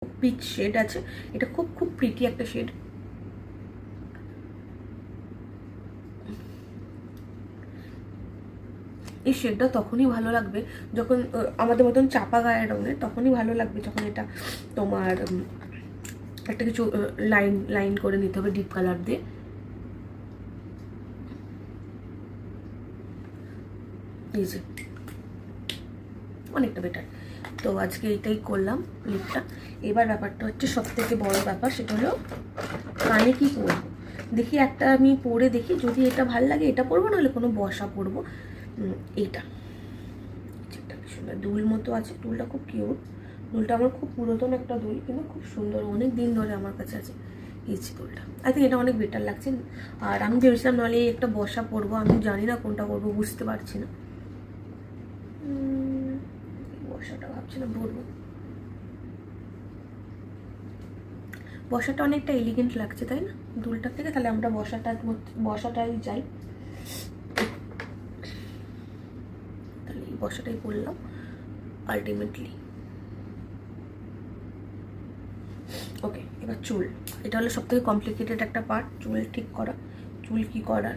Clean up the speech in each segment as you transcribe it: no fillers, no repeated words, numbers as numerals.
Pitch shade আছে, এটা খুব খুব প্রিটি একটা শেড। এই শেডটা তখনই ভালো লাগবে যখন আমাদের মতন চাপা গায়ের রঙের, তখনই ভালো লাগবে যখন এটা তোমার একটা কিছু লাইন লাইন করে নিতে হবে ডিপ কালার দিয়ে। এই যে অনেকটা বেটার। তো আজকে এইটাই করলাম লিপটা। এবার ব্যাপারটা হচ্ছে সব থেকে বড় ব্যাপার, সেটা হলো কানে কি পরবো। দেখি একটা আমি পরে দেখি, যদি এটা ভাল লাগে এটা পরবো, নাহলে কোনো বসা পরবো। এইটা সুন্দর দুল মতো আছে, দুলটা খুব কিউট। দুলটা আমার খুব পুরাতন একটা দুল, কিন্তু খুব সুন্দর, অনেক দিন ধরে আমার কাছে আছে এই দুলটা। আই থিঙ্ক এটা অনেক বেটার লাগছে। আর আমি ভেবেছিলাম নাহলে একটা বসা পরবো, আমি জানি না কোনটা পরবো, বুঝতে পারছি না। বসাটা ভাবছিলাম পরবো, বসাটা অনেকটা এলিগেন্ট লাগছে তাই না দুলটার থেকে। তাহলে আমরা বসাটাই যাই, তাহলে এই বসাটাই পরলাম আলটিমেটলি। ওকে, এবার চুল। এটা হলো সব থেকে কমপ্লিকেটেড একটা পার্ট, চুল ঠিক করা। চুল কি করার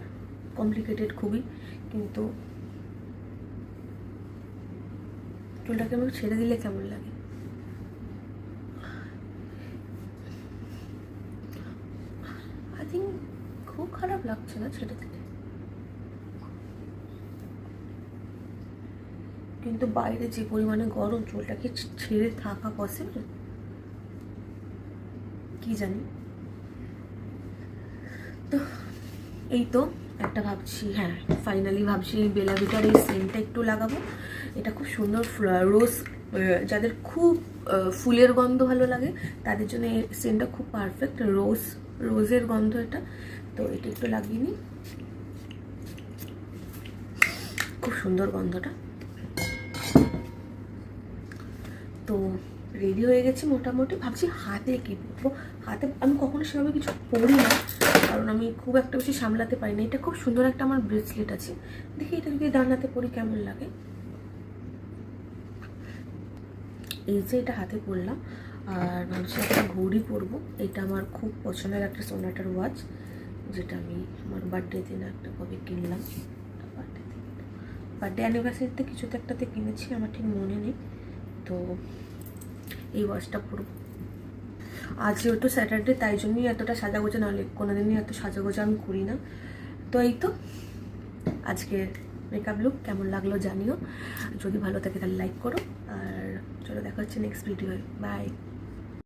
কমপ্লিকেটেড খুবই, কিন্তু চুলটাকে আমাকে ছেড়ে দিলে কেমন লাগে। আই থিঙ্ক খুব খারাপ লাগছে না ছেড়ে দিলে, কিন্তু বাইরে যে পরিমাণে গরম, চুলটাকে ছেড়ে থাকা পসিবল কি জানি। তো এই তো একটা ভাবছি, হ্যাঁ ফাইনালি ভাবছি বেলা ভিটার এই সেন্টটা একটু লাগাবো। এটা খুব সুন্দর রোজ, যাদের খুব ফুলের গন্ধ ভালো লাগে তাদের জন্য এই সেন্টটা খুব পারফেক্ট। রোজের গন্ধ এটা, তো এটা একটু লাগিয়ে নিই, খুব সুন্দর গন্ধটা। তো রেডি হয়ে গেছি মোটামুটি। ভাবছি হাতে কী পরবো। হাতে আমি কখনো সেভাবে কিছু পরি না, কারণ আমি খুব একটা বেশি সামলাতে পারি না। এটা খুব সুন্দর একটা আমার ব্রেসলেট আছে, দেখি এটা যদি ডান হাতে পরি কেমন লাগে। এই যে এটা হাতে পরলাম। আর ভাবছি একটা ঘড়ি পরবো। এটা আমার খুব পছন্দের একটা সোনাটার ওয়াচ, যেটা আমি আমার বার্থডেতে না একটা কবে কিনলাম, বার্থডে অ্যানিভার্সারিতে কিছুতে একটাতে কিনেছি, আমার ঠিক মনে নেই। তো এই ওয়াচটা পরবো। আজ যেহেতু স্যাটারডে, তাই জন্যই এতটা সাজাগোজা, নাহলে কোনোদিনই এত সাজাগোজা আমি করি না। তো এই তো আজকের মেকআপ লুক কেমন লাগলো জানিও, যদি ভালো থাকে তাহলে লাইক করো। আর চলো দেখা হচ্ছে নেক্সট ভিডিওয়ে, বাই।